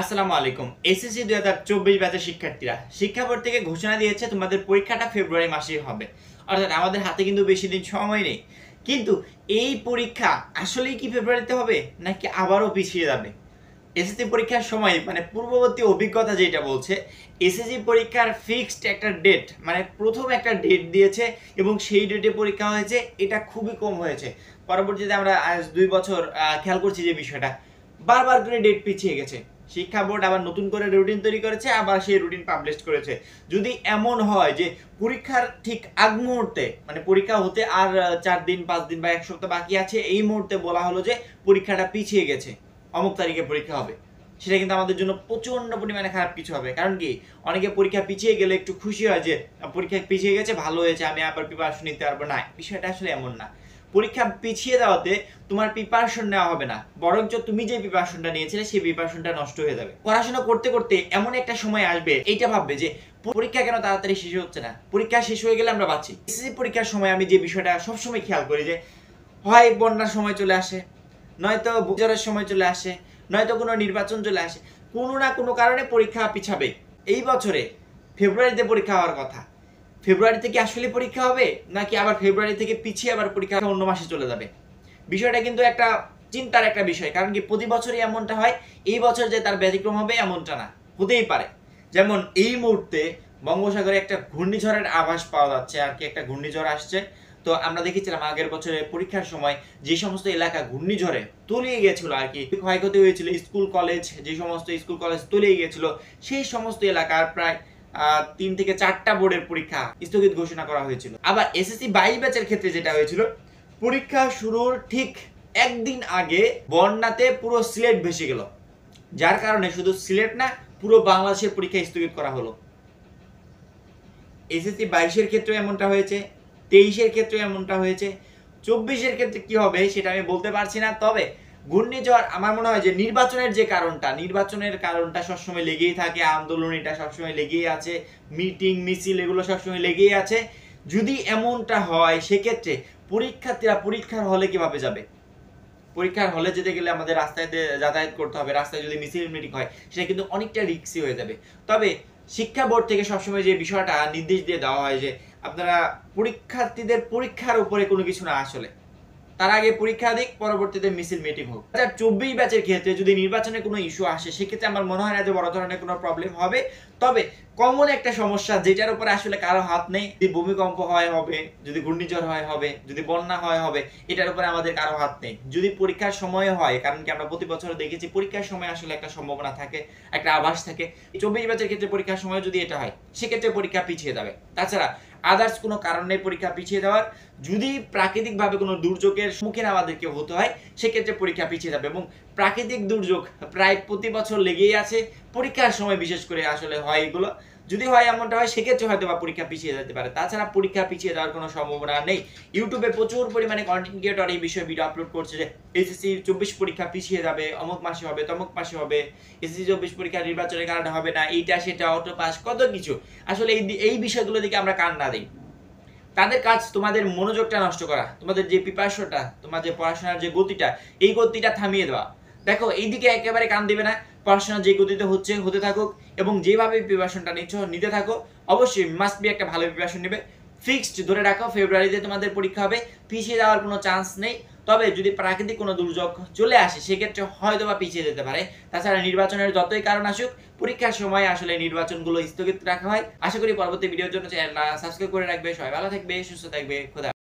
আসসালামু আলাইকুম। এসএসসি 2024 ব্যাচের শিক্ষার্থীরা শিক্ষা বোর্ড থেকে ঘোষণা দিয়েছে তোমাদের পরীক্ষাটা ফেব্রুয়ারি মাসেই হবে। অর্থাৎ আমাদের হাতে কিন্তু বেশি দিন সময় নেই। কিন্তু এই পরীক্ষা আসলেই কি ফেব্রুয়ারিতে হবে নাকি আবারও পিছিয়ে যাবে? এসএসসি পরীক্ষার সময় মানে পূর্ববর্তী অভিজ্ঞতা যেটা বলছে, এসএসসি পরীক্ষার ফিক্সড একটা ডেট মানে প্রথম একটা ডেট দিয়েছে এবং সেই ডেটে পরীক্ষা হয়েছে, এটা খুবই কম হয়েছে। পরবর্তীতে আমরা আজ 2 বছর খেয়াল করছি যে বিষয়টা বারবার করে ডেট পিছিয়ে গেছে। শিক্ষা বোর্ড আবার নতুন করে রুটিন তৈরি করেছে, আবার সেই রুটিন পাবলিশ করেছে। যদি এমন হয় যে পরীক্ষার ঠিক আগ মুহূর্তে মানে পরীক্ষা হতে আর 4 দিন 5 দিন বা 1 সপ্তাহ বাকি আছে, এই মুহূর্তে বলা হলো যে পরীক্ষাটা পিছিয়ে গেছে, অমুক তারিখে পরীক্ষা হবে, সেটা কিন্তু আমাদের জন্য প্রচন্ড পরিমাণে খারাপ কিছু হবে। কারণ কি, অনেকে পরীক্ষা পিছিয়ে গেলে একটু খুশি হয় যে পরীক্ষা পিছিয়ে গেছে, ভালো হয়েছে, আমি আবার প্রিপারেশন নিতে পারবো। না, বিষয়টা আসলে এমন না। পরীক্ষা পিছিয়ে দেওয়াতে তোমার প্রিপারেশন নেওয়া হবে না, বরঞ্চ তুমি যে প্রিপারেশনটা নিয়েছিলে সেই প্রিপারেশনটা নষ্ট হয়ে যাবে। পড়াশোনা করতে করতে এমন একটা সময় আসবে, এইটা ভাববে যে পরীক্ষা কেন তাড়াতাড়ি শেষ হচ্ছে না, পরীক্ষা শেষ হয়ে গেলে আমরা বাঁচি। এসএসসি পরীক্ষার সময় আমি যে বিষয়টা সবসময় খেয়াল করি যে হয় বন্যার সময় চলে আসে, নয়তো জ্বরের সময় চলে আসে, নয়তো কোনো নির্বাচন চলে আসে, কোনো না কোনো কারণে পরীক্ষা পিছাবে। এই বছরে ফেব্রুয়ারিতে পরীক্ষা হওয়ার কথা, ফেব্রুয়ারিতে কি আসলে পরীক্ষা হবে নাকি আবার ফেব্রুয়ারি থেকে পিছিয়ে আবার পরীক্ষা অন্য মাসে চলে যাবে? বিষয়টা কিন্তু একটা চিন্তার একটা বিষয়। কারণ কি, প্রতি বছরই এমনটা হয়, এই বছর যে তার ব্যতিক্রম হবে এমনটা না, হতেই পারে। যেমন এই মুহূর্তে বঙ্গোপসাগরে একটা ঘূর্ণিঝড়ের আভাস পাওয়া যাচ্ছে, আর কি একটা ঘূর্ণিঝড় আসছে। তো আমরা দেখেছিলাম আগের বছরে পরীক্ষার সময় যে সমস্ত এলাকা ঘূর্ণিঝড়ে তলিয়ে গিয়েছিল, আর কি ক্ষয়ক্ষতি হয়েছিল, স্কুল কলেজ, যে সমস্ত স্কুল কলেজ তলিয়ে গিয়েছিল, সেই সমস্ত এলাকার প্রায় 3 থেকে 4টা বোর্ডের পরীক্ষা স্থগিত ঘোষণা করা হয়েছিল। আবার এসএসসি 22 ব্যাচের ক্ষেত্রে যেটা হয়েছিল, পরীক্ষা শুরুর ঠিক একদিন আগে বন্যাতে পুরো সিলেট ভেসে গেল, যার কারণে শুধু সিলেট না, পুরো বাংলাদেশের পরীক্ষা স্থগিত করা হলো। এসএসসি 22-এর ক্ষেত্রে এমনটা হয়েছে, 23-এর ক্ষেত্রে এমনটা হয়েছে, 24-এর ক্ষেত্রে কি হবে সেটা আমি বলতে পারছি না। তবে ঘূর্ণিঝড়, আমার মনে হয় যে নির্বাচনের কারণটা সবসময় লেগেই থাকে, আন্দোলন এটা সবসময় লেগেই আছে, মিটিং মিছিল এগুলো সবসময় লেগেই আছে। যদি এমনটা হয় সেক্ষেত্রে পরীক্ষার্থীরা পরীক্ষার হলে কিভাবে যাবে? পরীক্ষার হলে যেতে গেলে আমাদের রাস্তায় যাতায়াত করতে হবে, রাস্তায় যদি মিছিল মিটিং হয় সেটা কিন্তু অনেকটা রিস্কি হয়ে যাবে। তবে শিক্ষা বোর্ড থেকে সবসময় যে বিষয়টা নির্দেশ দিয়ে দেওয়া হয় যে আপনারা পরীক্ষার্থীদের পরীক্ষার উপরে কোনো কিছু না, আসলে তার আগে পরীক্ষা দিক, পরবর্তীতে মিছিল মিটিং হোক। 2024 ব্যাচের ক্ষেত্রে যদি নির্বাচনে কোনো ইস্যু আসে, সেক্ষেত্রে আমার মনে হয় না যে বড় ধরনের কোনো প্রবলেম হবে। তবে কমন একটা সমস্যা যেটার উপরে আসলে কারো হাত নেই, যদি ভূমিকম্প হয় হবে, যদি ঘূর্ণিঝড় হয় হবে, যদি বন্যা হয় হবে, এটার উপরে আমাদের কারো হাত নেই। যদি পরীক্ষার সময় হয়, কারণ কি আমরা প্রতি বছর দেখেছি পরীক্ষার সময় আসলে একটা সম্ভাবনা থাকে, একটা আভাস থাকে। 24 ব্যাচের ক্ষেত্রে পরীক্ষার সময় যদি এটা হয়, সেক্ষেত্রে পরীক্ষা পিছিয়ে যাবে। তাছাড়া আদার্স কোনো কারণে পরীক্ষা পিছিয়ে দেওয়ার, যদি প্রাকৃতিকভাবে কোনো দুর্যোগের সম্মুখীন আমাদেরকে হতে হয়, সেক্ষেত্রে পরীক্ষা পিছিয়ে যাবে। এবং প্রাকৃতিক দুর্যোগ প্রায় প্রতি বছর লেগেই আছে, পরীক্ষার সময় বিশেষ করে আসলে হয় এগুলো। যদি হয় এমনটা হয়, সেক্ষেত্রে হয়তো বা পরীক্ষা পিছিয়ে যেতে পারে। তাছাড়া পরীক্ষা পিছিয়ে যাওয়ার কোনো সম্ভাবনা নেই। ইউটিউবে প্রচুর পরিমাণে কন্টেন্ট ক্রিয়েটর এই বিষয়ে ভিডিও আপলোড করছে যে এসএসসি 24 পরীক্ষা পিছিয়ে যাবে, অমুক মাসে হবে, তমুক মাসে হবে, এসএসসি 24 পরীক্ষা নির্বাচনের কারণে হবে না, এইটা সেটা, অটো পাস, কত কিছু। আসলে এই বিষয়গুলো দিকে আমরা কান না দিই। তাদের কাজ তোমাদের মনোযোগটা নষ্ট করা, তোমাদের যে প্রিপারেশনটা, তোমার যে পড়াশোনার যে গতিটা, এই গতিটা থামিয়ে দেওয়া। দেখো, এইদিকে একেবারে কান দিবে না, পড়াশোনা যে গতিতে হচ্ছে হতে থাকুক, এবং যেভাবে প্রিপারেশনটা নিতে থাকো, অবশ্যই মাস্ট বি একটা ভালো প্রিপারেশন নেবে। ফিক্সড ধরে রাখো ফেব্রুয়ারিতে তোমাদের পরীক্ষা হবে, পিছিয়ে যাওয়ার কোনো চান্স নেই। তবে যদি প্রাকৃতিক কোনো দুর্যোগ চলে আসে, সেক্ষেত্রে হয়তো বা পিছিয়ে যেতে পারে। তাছাড়া নির্বাচনের যতই কারণ আসুক, পরীক্ষার সময় আসলে নির্বাচনগুলো স্থগিত রাখা হয়। আশা করি পরবর্তী ভিডিওর জন্য চ্যানেলটা সাবস্ক্রাইব করে রাখবে। সবাই ভালো থাকবে, সুস্থ থাকবে, খোদা।